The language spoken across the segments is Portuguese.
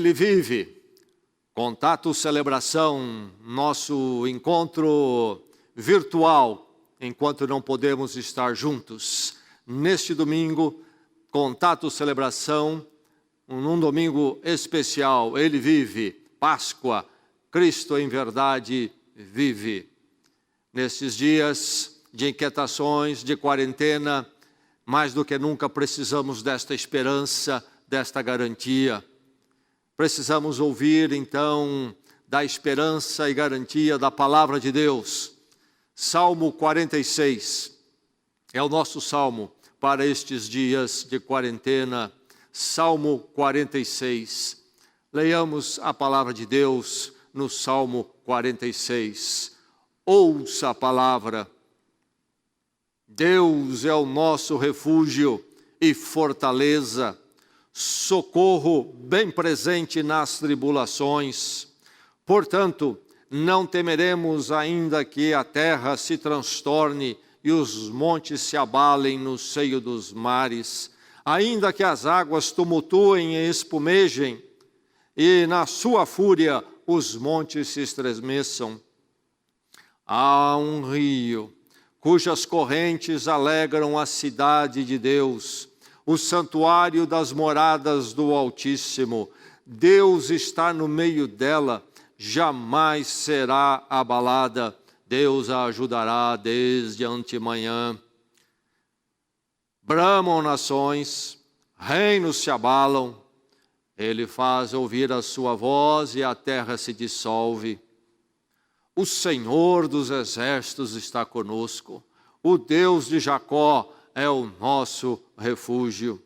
Ele vive. Contato Celebração, nosso encontro virtual, enquanto não podemos estar juntos. Neste domingo, Contato Celebração, num domingo especial, Ele vive. Páscoa, Cristo em verdade vive. Nesses dias de inquietações, de quarentena, mais do que nunca precisamos desta esperança, desta garantia. Precisamos ouvir, então, da esperança e garantia da palavra de Deus. Salmo 46 é o nosso salmo para estes dias de quarentena. Salmo 46. Leiamos a palavra de Deus no Salmo 46. Ouça a palavra. Deus é o nosso refúgio e fortaleza, socorro bem presente nas tribulações. Portanto, não temeremos ainda que a terra se transtorne e os montes se abalem no seio dos mares, ainda que as águas tumultuem e espumejem, e na sua fúria os montes se estremeçam. Há um rio cujas correntes alegram a cidade de Deus, o santuário das moradas do Altíssimo. Deus está no meio dela, jamais será abalada. Deus a ajudará desde antemanhã. Bramam nações, reinos se abalam. Ele faz ouvir a sua voz e a terra se dissolve. O Senhor dos exércitos está conosco. O Deus de Jacó é o nosso refúgio.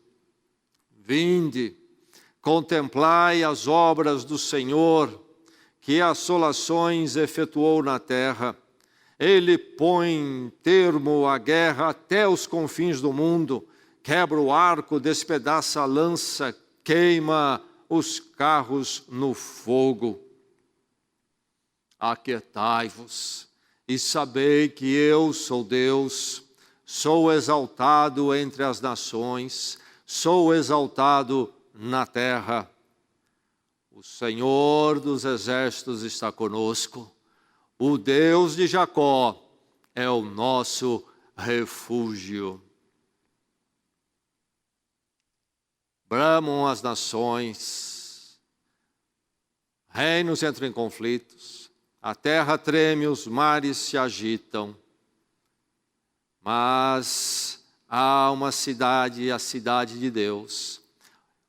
Vinde, contemplai as obras do Senhor, que assolações efetuou na terra. Ele põe termo à guerra até os confins do mundo, quebra o arco, despedaça a lança, queima os carros no fogo. Aquietai-vos e sabei que eu sou Deus, sou exaltado entre as nações, sou exaltado na terra. O Senhor dos exércitos está conosco, o Deus de Jacó é o nosso refúgio. Bramam as nações, reinos entram em conflitos, a terra treme, os mares se agitam. Mas há uma cidade, a cidade de Deus,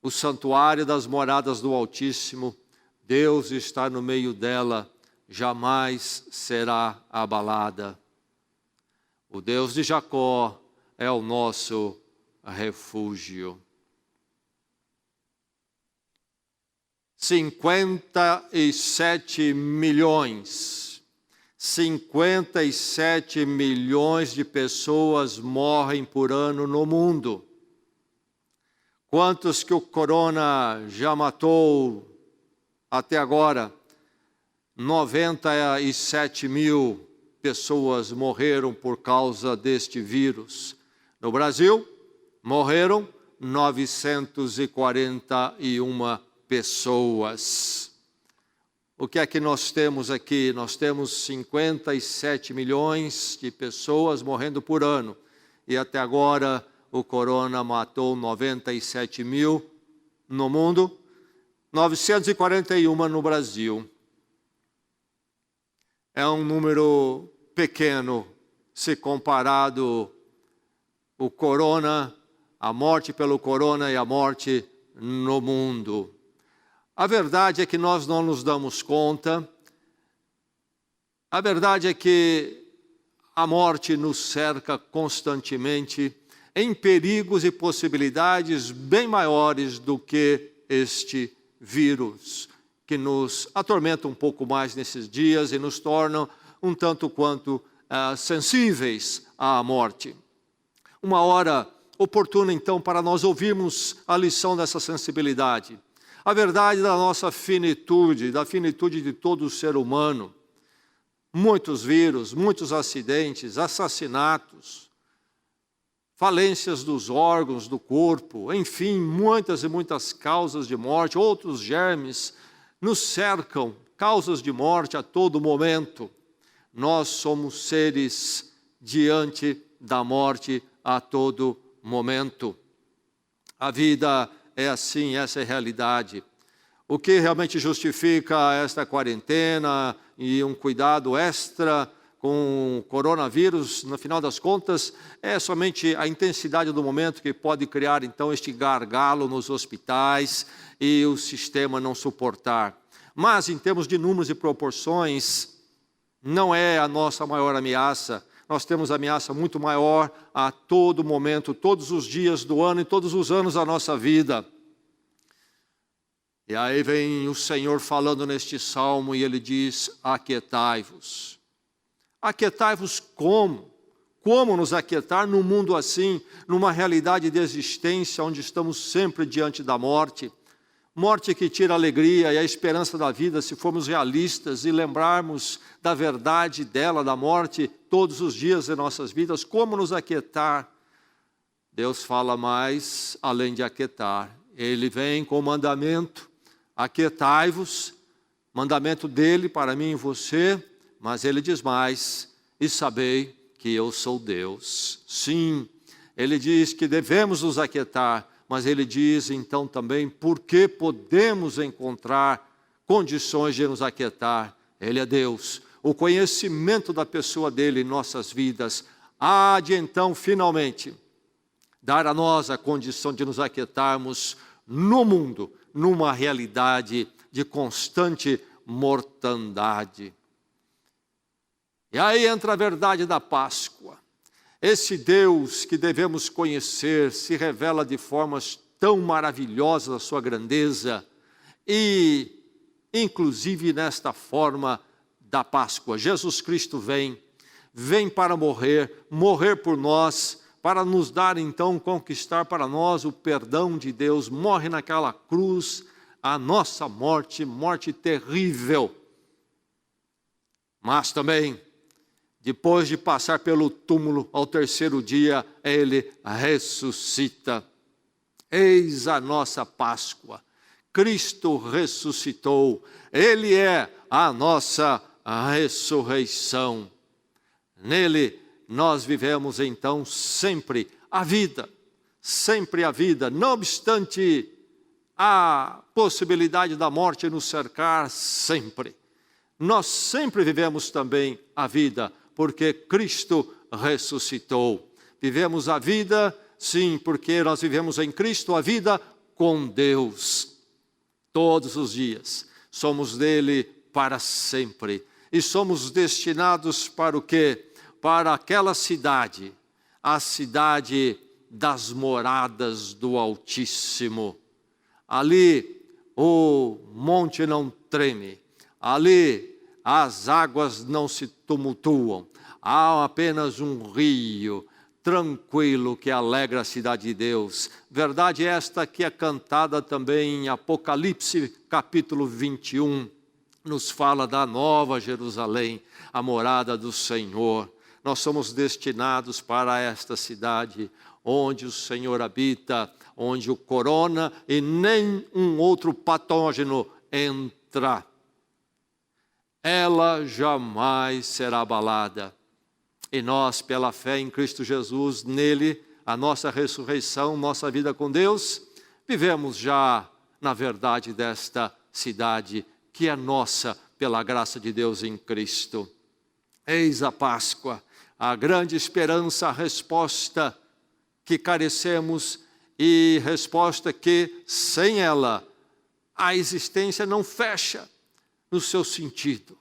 o santuário das moradas do Altíssimo. Deus está no meio dela, jamais será abalada. O Deus de Jacó é o nosso refúgio. 57 milhões de pessoas morrem por ano no mundo. Quantos que o corona já matou até agora? 97 mil pessoas morreram por causa deste vírus. No Brasil, morreram 941 pessoas. O que é que nós temos aqui? Nós temos 57 milhões de pessoas morrendo por ano. E até agora o corona matou 97 mil no mundo, 941 no Brasil. É um número pequeno se comparado o corona, a morte pelo corona e a morte no mundo. A verdade é que nós não nos damos conta. A verdade é que a morte nos cerca constantemente em perigos e possibilidades bem maiores do que este vírus, que nos atormenta um pouco mais nesses dias e nos torna um tanto quanto sensíveis à morte. Uma hora oportuna, então, para nós ouvirmos a lição dessa sensibilidade. A verdade da nossa finitude, da finitude de todo o ser humano. Muitos vírus, muitos acidentes, assassinatos. falências dos órgãos do corpo, enfim, muitas e muitas causas de morte, outros germes nos cercam, causas de morte a todo momento. Nós somos seres diante da morte a todo momento. A vida é assim, essa é a realidade. O que realmente justifica esta quarentena e um cuidado extra com o coronavírus, no final das contas, é somente a intensidade do momento que pode criar, então, este gargalo nos hospitais e o sistema não suportar. Mas, em termos de números e proporções, não é a nossa maior ameaça. Nós temos ameaça muito maior a todo momento, todos os dias do ano e todos os anos da nossa vida. E aí vem o Senhor falando neste salmo e Ele diz, aquietai-vos. Aquietai-vos como? Como nos aquietar num mundo assim, numa realidade de existência onde estamos sempre diante da morte? Morte que tira a alegria e a esperança da vida, se formos realistas e lembrarmos da verdade dela, da morte, todos os dias de nossas vidas. Como nos aquietar? Deus fala mais além de aquietar. Ele vem com o mandamento, aquietai-vos, mandamento dele para mim e você, mas ele diz mais, e sabei que eu sou Deus. Sim, ele diz que devemos nos aquietar, mas ele diz então também por que podemos encontrar condições de nos aquietar. Ele é Deus. O conhecimento da pessoa dele em nossas vidas há de então finalmente dar a nós a condição de nos aquietarmos no mundo, numa realidade de constante mortandade. E aí entra a verdade da Páscoa. Esse Deus que devemos conhecer se revela de formas tão maravilhosas a sua grandeza e, inclusive, nesta forma da Páscoa. Jesus Cristo vem para morrer por nós, para nos dar então, conquistar para nós o perdão de Deus. Morre naquela cruz a nossa morte, morte terrível. Mas também, depois de passar pelo túmulo, ao terceiro dia, ele ressuscita. Eis a nossa Páscoa. Cristo ressuscitou. Ele é a nossa ressurreição. Nele nós vivemos então sempre a vida. Sempre a vida. Não obstante a possibilidade da morte nos cercar, sempre. Nós sempre vivemos também a vida, porque Cristo ressuscitou. Vivemos a vida, sim, porque nós vivemos em Cristo a vida com Deus. Todos os dias. Somos dele para sempre. E somos destinados para o quê? Para aquela cidade, a cidade das moradas do Altíssimo. Ali o monte não treme. Ali as águas não se tumultuam, há apenas um rio tranquilo que alegra a cidade de Deus. Verdade esta que é cantada também em Apocalipse capítulo 21, nos fala da nova Jerusalém, a morada do Senhor. Nós somos destinados para esta cidade, onde o Senhor habita, onde o corona e nem um outro patógeno entra. Ela jamais será abalada. E nós, pela fé em Cristo Jesus, nele, a nossa ressurreição, nossa vida com Deus, vivemos já na verdade desta cidade, que é nossa pela graça de Deus em Cristo. Eis a Páscoa, a grande esperança, a resposta que carecemos e resposta que, sem ela, a existência não fecha no seu sentido.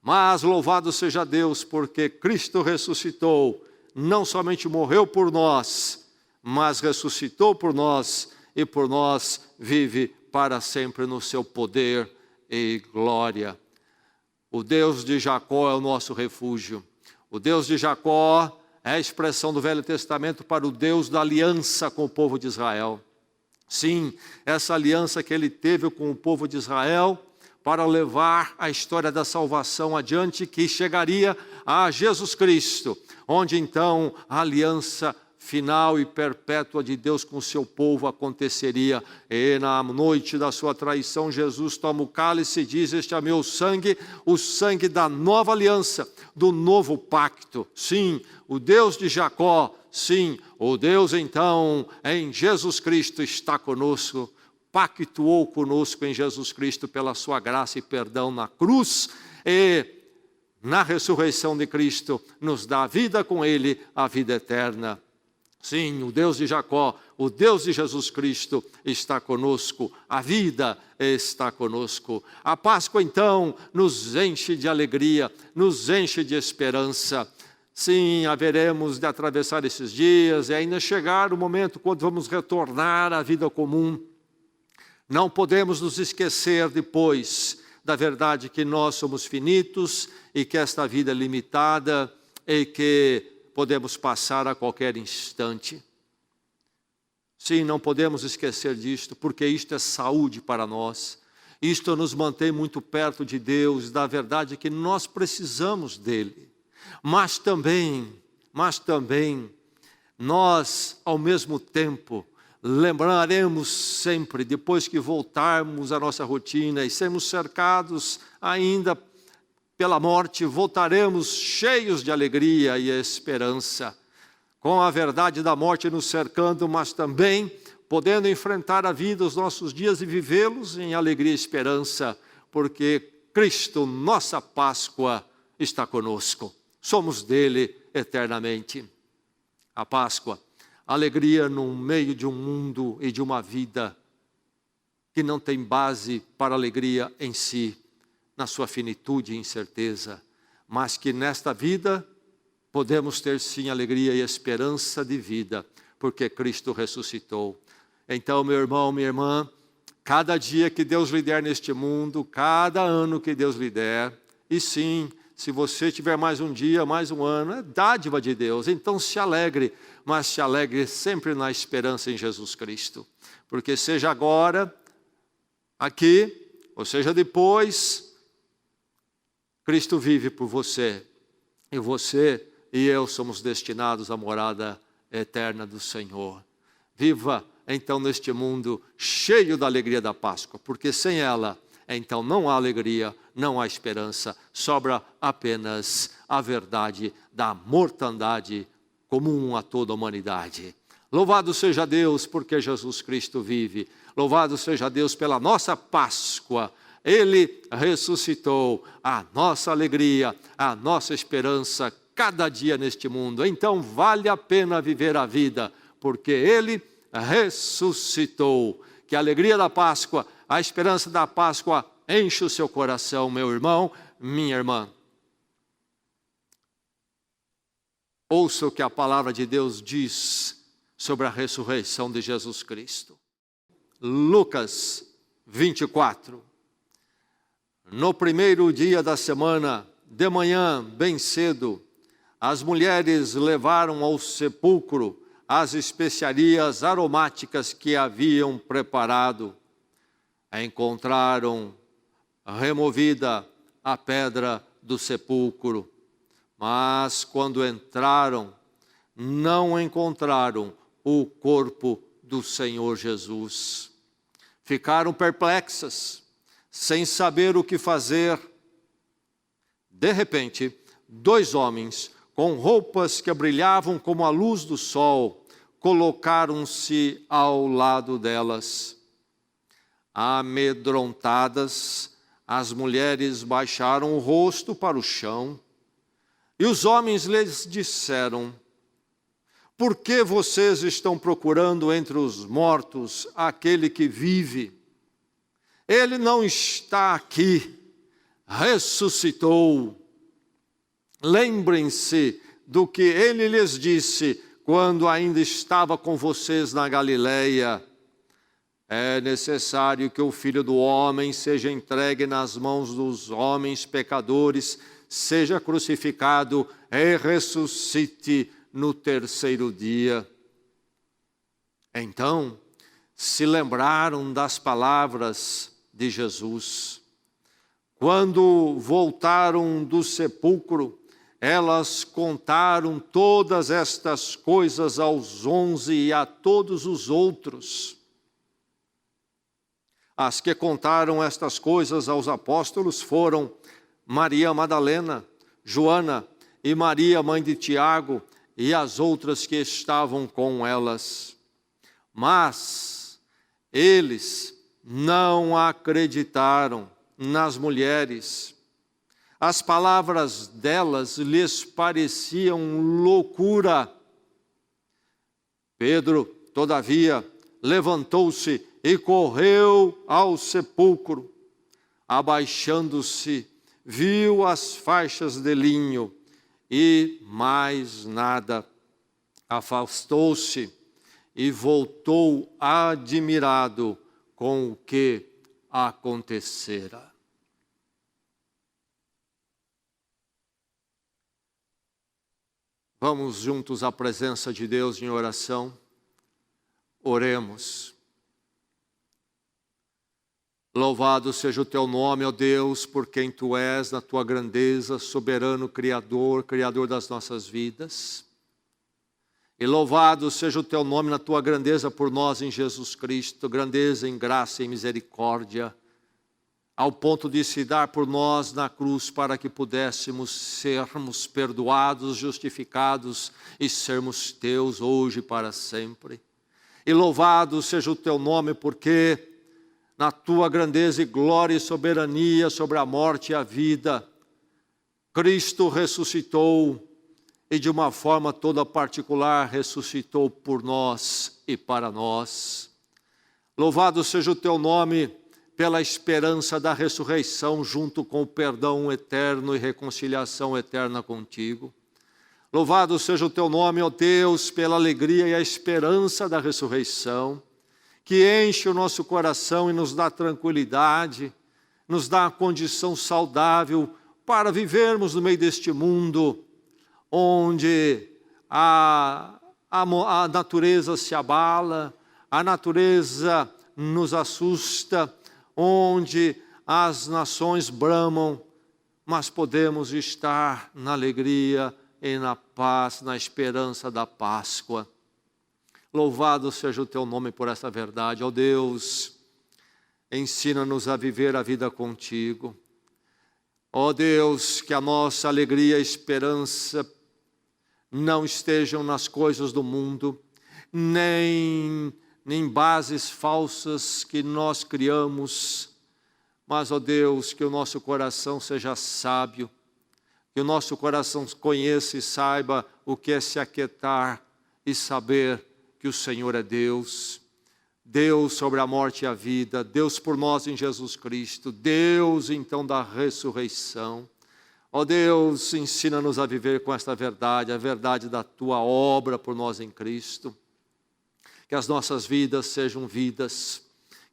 Mas louvado seja Deus, porque Cristo ressuscitou, não somente morreu por nós, mas ressuscitou por nós e por nós vive para sempre no seu poder e glória. O Deus de Jacó é o nosso refúgio. O Deus de Jacó é a expressão do Velho Testamento para o Deus da aliança com o povo de Israel. Sim, essa aliança que ele teve com o povo de Israel para levar a história da salvação adiante, que chegaria a Jesus Cristo, onde então a aliança final e perpétua de Deus com o seu povo aconteceria. E na noite da sua traição, Jesus toma o cálice e diz: este é meu sangue, o sangue da nova aliança, do novo pacto. Sim, o Deus de Jacó, sim, o Deus então em Jesus Cristo está conosco, pactuou conosco em Jesus Cristo pela sua graça e perdão na cruz, e na ressurreição de Cristo nos dá a vida com Ele, a vida eterna. Sim, o Deus de Jacó, o Deus de Jesus Cristo está conosco, a vida está conosco. A Páscoa então nos enche de alegria, nos enche de esperança. Sim, haveremos de atravessar esses dias e ainda chegar o momento quando vamos retornar à vida comum. Não podemos nos esquecer depois da verdade que nós somos finitos e que esta vida é limitada e que podemos passar a qualquer instante. Sim, não podemos esquecer disto, porque isto é saúde para nós. Isto nos mantém muito perto de Deus, da verdade que nós precisamos dEle. Mas também, nós, ao mesmo tempo, lembraremos sempre, depois que voltarmos à nossa rotina e sermos cercados ainda pela morte, voltaremos cheios de alegria e esperança, com a verdade da morte nos cercando, mas também podendo enfrentar a vida, os nossos dias e vivê-los em alegria e esperança, porque Cristo, nossa Páscoa, está conosco. Somos dele eternamente. A Páscoa, alegria no meio de um mundo e de uma vida que não tem base para alegria em si, na sua finitude e incerteza, mas que nesta vida podemos ter sim alegria e esperança de vida, porque Cristo ressuscitou. Então, meu irmão, minha irmã, cada dia que Deus lhe der neste mundo, cada ano que Deus lhe der, e sim, se você tiver mais um dia, mais um ano, é dádiva de Deus, então se alegre, mas se alegre sempre na esperança em Jesus Cristo, porque seja agora, aqui, ou seja depois, Cristo vive por você, e você e eu somos destinados à morada eterna do Senhor. Viva então neste mundo cheio da alegria da Páscoa, porque sem ela, então não há alegria, não há esperança, sobra apenas a verdade da mortandade comum a toda a humanidade. Louvado seja Deus porque Jesus Cristo vive, louvado seja Deus pela nossa Páscoa. Ele ressuscitou, a nossa alegria, a nossa esperança cada dia neste mundo. Então vale a pena viver a vida, porque Ele ressuscitou. Que a alegria da Páscoa, a esperança da Páscoa enche o seu coração, meu irmão, minha irmã. Ouça o que a palavra de Deus diz sobre a ressurreição de Jesus Cristo. Lucas 24. No primeiro dia da semana, de manhã, bem cedo, as mulheres levaram ao sepulcro as especiarias aromáticas que haviam preparado. Encontraram removida a pedra do sepulcro, mas quando entraram, não encontraram o corpo do Senhor Jesus. Ficaram perplexas, sem saber o que fazer. De repente, 2 homens, com roupas que brilhavam como a luz do sol, colocaram-se ao lado delas. Amedrontadas, as mulheres baixaram o rosto para o chão, e os homens lhes disseram: por que vocês estão procurando entre os mortos aquele que vive? Ele não está aqui, ressuscitou. Lembrem-se do que ele lhes disse quando ainda estava com vocês na Galileia. É necessário que o Filho do Homem seja entregue nas mãos dos homens pecadores, seja crucificado e ressuscite no 3º dia. Então, se lembraram das palavras de Jesus. Quando voltaram do sepulcro, elas contaram todas estas coisas aos 11 e a todos os outros. As que contaram estas coisas aos apóstolos foram Maria Madalena, Joana e Maria, mãe de Tiago, e as outras que estavam com elas. Mas eles não acreditaram nas mulheres. As palavras delas lhes pareciam loucura. Pedro, todavia, levantou-se e correu ao sepulcro. Abaixando-se, viu as faixas de linho e mais nada. Afastou-se e voltou admirado com o que acontecera. Vamos juntos à presença de Deus em oração. Oremos. Louvado seja o teu nome, ó Deus, por quem tu és, na tua grandeza, soberano Criador, Criador das nossas vidas. E louvado seja o teu nome na tua grandeza por nós em Jesus Cristo, grandeza em graça e misericórdia, ao ponto de se dar por nós na cruz para que pudéssemos sermos perdoados, justificados e sermos teus hoje e para sempre. E louvado seja o teu nome porque na tua grandeza e glória e soberania sobre a morte e a vida, Cristo ressuscitou e de uma forma toda particular ressuscitou por nós e para nós. Louvado seja o teu nome pela esperança da ressurreição junto com o perdão eterno e reconciliação eterna contigo. Louvado seja o teu nome, ó Deus, pela alegria e a esperança da ressurreição, que enche o nosso coração e nos dá tranquilidade, nos dá a condição saudável para vivermos no meio deste mundo, onde a natureza se abala, a natureza nos assusta, onde as nações bramam, mas podemos estar na alegria e na paz, na esperança da Páscoa. Louvado seja o teu nome por essa verdade, ó Deus, ensina-nos a viver a vida contigo. Ó Deus, que a nossa alegria e esperança não estejam nas coisas do mundo, nem em bases falsas que nós criamos, mas, ó Deus, que o nosso coração seja sábio, que o nosso coração conheça e saiba o que é se aquietar e saber que o Senhor é Deus, Deus sobre a morte e a vida, Deus por nós em Jesus Cristo, Deus então da ressurreição. Ó Deus, ensina-nos a viver com esta verdade, a verdade da Tua obra por nós em Cristo. Que as nossas vidas sejam vidas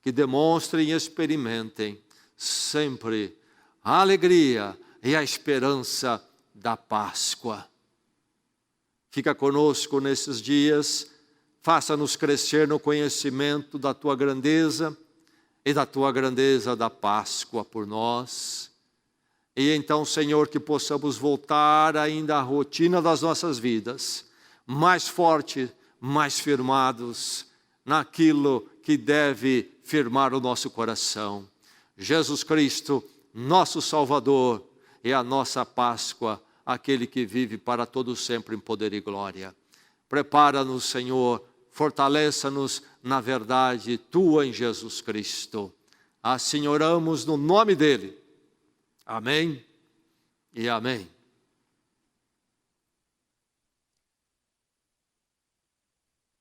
que demonstrem e experimentem sempre a alegria e a esperança da Páscoa. Fica conosco nesses dias, faça-nos crescer no conhecimento da Tua grandeza e da Tua grandeza da Páscoa por nós. E então, Senhor, que possamos voltar ainda à rotina das nossas vidas, mais forte, mais firmados naquilo que deve firmar o nosso coração. Jesus Cristo, nosso Salvador, é a nossa Páscoa, aquele que vive para todo sempre em poder e glória. Prepara-nos, Senhor, fortaleça-nos na verdade Tua em Jesus Cristo. Assim oramos no nome dEle. Amém e amém.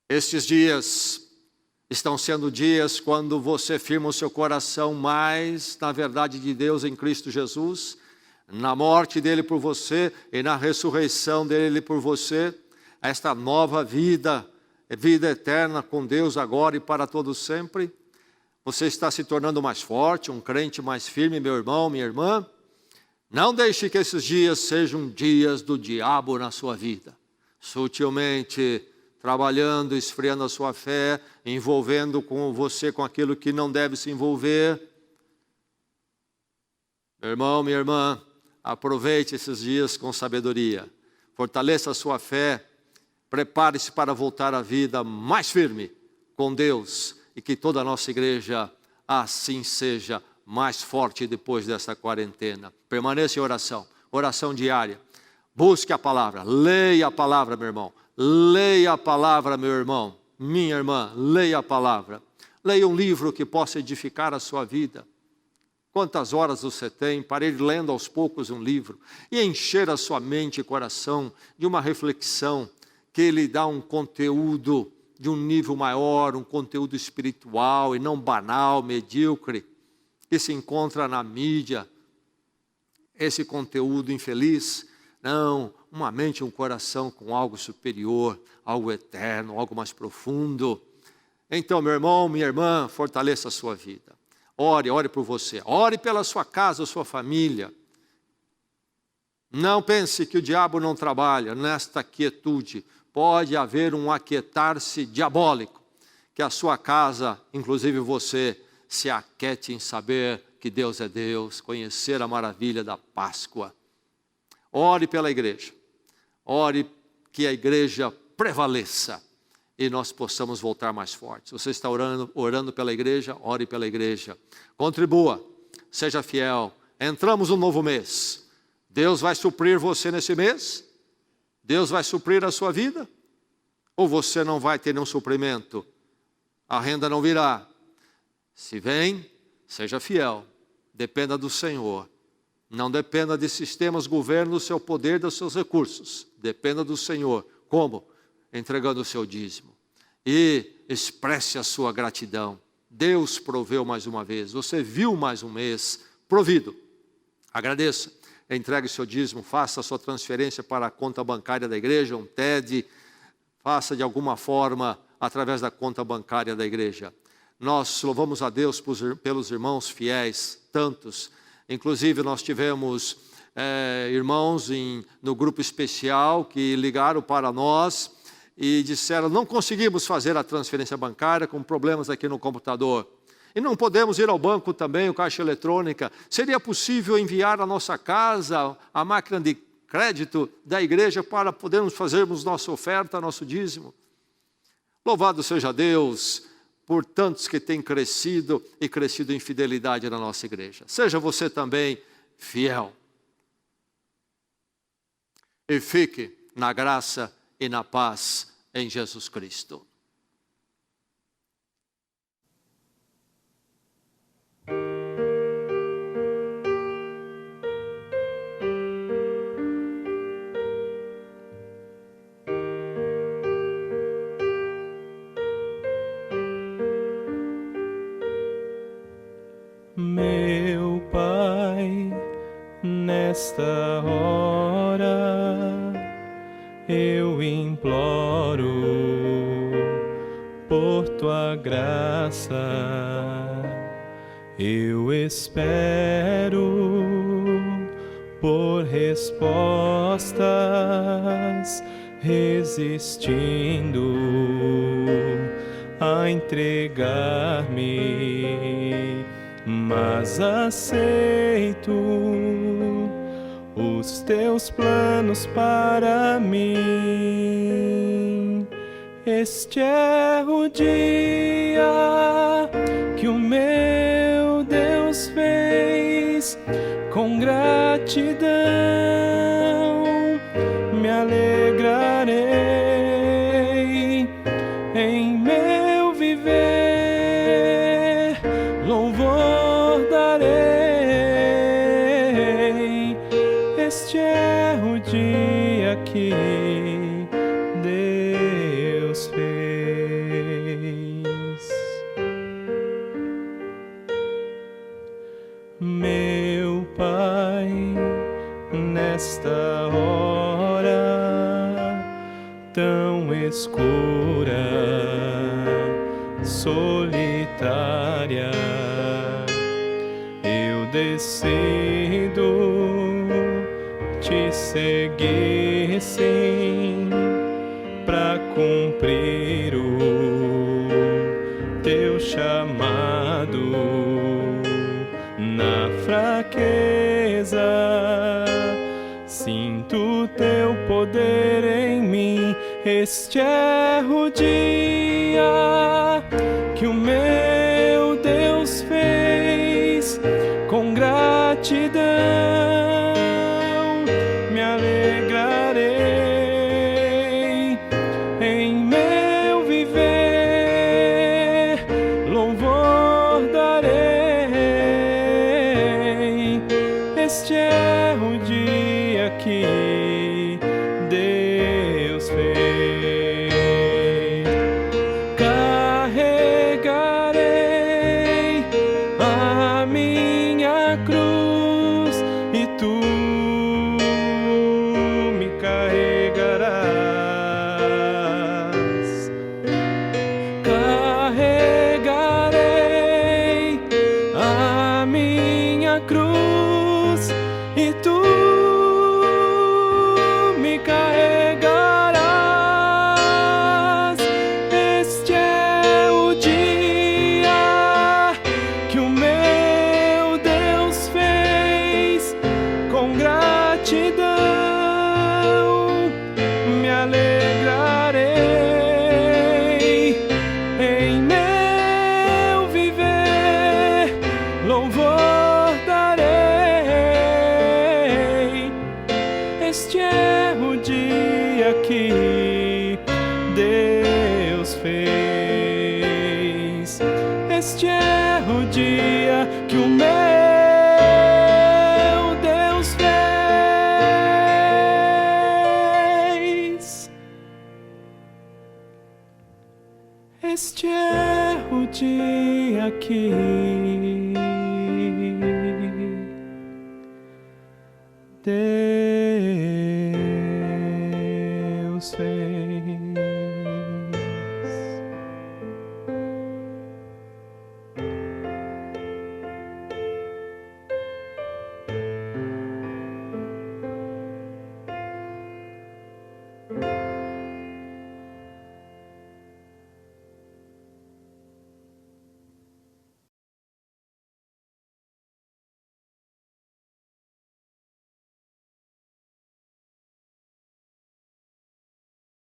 Estes dias estão sendo dias quando você firma o seu coração mais na verdade de Deus em Cristo Jesus, na morte dele por você e na ressurreição dele por você, esta nova vida, vida eterna com Deus agora e para todo sempre. Você está se tornando mais forte, um crente mais firme, meu irmão, minha irmã. Não deixe que esses dias sejam dias do diabo na sua vida, sutilmente trabalhando, esfriando a sua fé, envolvendo com você com aquilo que não deve se envolver. Meu irmão, minha irmã, aproveite esses dias com sabedoria. Fortaleça a sua fé. Prepare-se para voltar à vida mais firme com Deus. E que toda a nossa igreja assim seja mais forte depois dessa quarentena. Permaneça em oração. Oração diária. Busque a palavra. Leia a palavra, meu irmão. Leia a palavra, meu irmão. Minha irmã, leia a palavra. Leia um livro que possa edificar a sua vida. Quantas horas você tem para ir lendo aos poucos um livro e encher a sua mente e coração de uma reflexão que lhe dá um conteúdo de um nível maior, um conteúdo espiritual e não banal, medíocre, que se encontra na mídia. Esse conteúdo infeliz, não, uma mente e um coração com algo superior, algo eterno, algo mais profundo. Então, meu irmão, minha irmã, fortaleça a sua vida. Ore por você. Ore pela sua casa, sua família. Não pense que o diabo não trabalha nesta quietude. Pode haver um aquietar-se diabólico. Que a sua casa, inclusive você, se aquete em saber que Deus é Deus, conhecer a maravilha da Páscoa. Ore pela igreja. Ore que a igreja prevaleça e nós possamos voltar mais fortes. Você está orando pela igreja? Ore pela igreja. Contribua, seja fiel. Entramos no novo mês. Deus vai suprir você nesse mês? Deus vai suprir a sua vida? Ou você não vai ter nenhum suprimento? A renda não virá. Se vem, seja fiel. Dependa do Senhor. Não dependa de sistemas, governo, do seu poder, dos seus recursos. Dependa do Senhor. Como? Entregando o seu dízimo. E expresse a sua gratidão. Deus proveu mais uma vez. Você viu mais um mês provido. Agradeça. Entregue o seu dízimo. Faça a sua transferência para a conta bancária da igreja, um TED. Faça de alguma forma através da conta bancária da igreja. Nós louvamos a Deus pelos irmãos fiéis, tantos. Inclusive nós tivemos irmãos no grupo especial que ligaram para nós e disseram: não conseguimos fazer a transferência bancária com problemas aqui no computador. E não podemos ir ao banco também, o caixa eletrônica. Seria possível enviar à nossa casa a máquina de crédito da igreja para podermos fazermos nossa oferta, nosso dízimo? Louvado seja Deus por tantos que têm crescido e crescido em fidelidade na nossa igreja. Seja você também fiel. E fique na graça e na paz em Jesus Cristo. Meu Pai, nesta hora eu imploro por tua graça, eu espero por respostas, resistindo a entregar-me, mas aceito os teus planos para mim. Este é o dia que o meu Deus fez, com gratidão me alegrarei em meu viver, louvor darei. Este é o dia que Deus fez. Meu Pai, nesta hora tão escura, solitária, eu decido te seguir, sim, para cumprir o teu chamado na fraqueza. teu poder em mim. Este é o dia que o meu Deus fez. Com gratidão me alegrarei em meu viver, louvor darei. Este é o dia que Deus fez. Carregarei a minha cruz e tu me carregarás. Carregarei a minha cruz e tu me carregarás. Este é o dia que o meu Deus fez. Com gratidão me alegrarei em meu viver, louvor darei. Este é o dia que Deus fez. Este é o dia que o meu Deus fez. Este é o dia que Deus fez.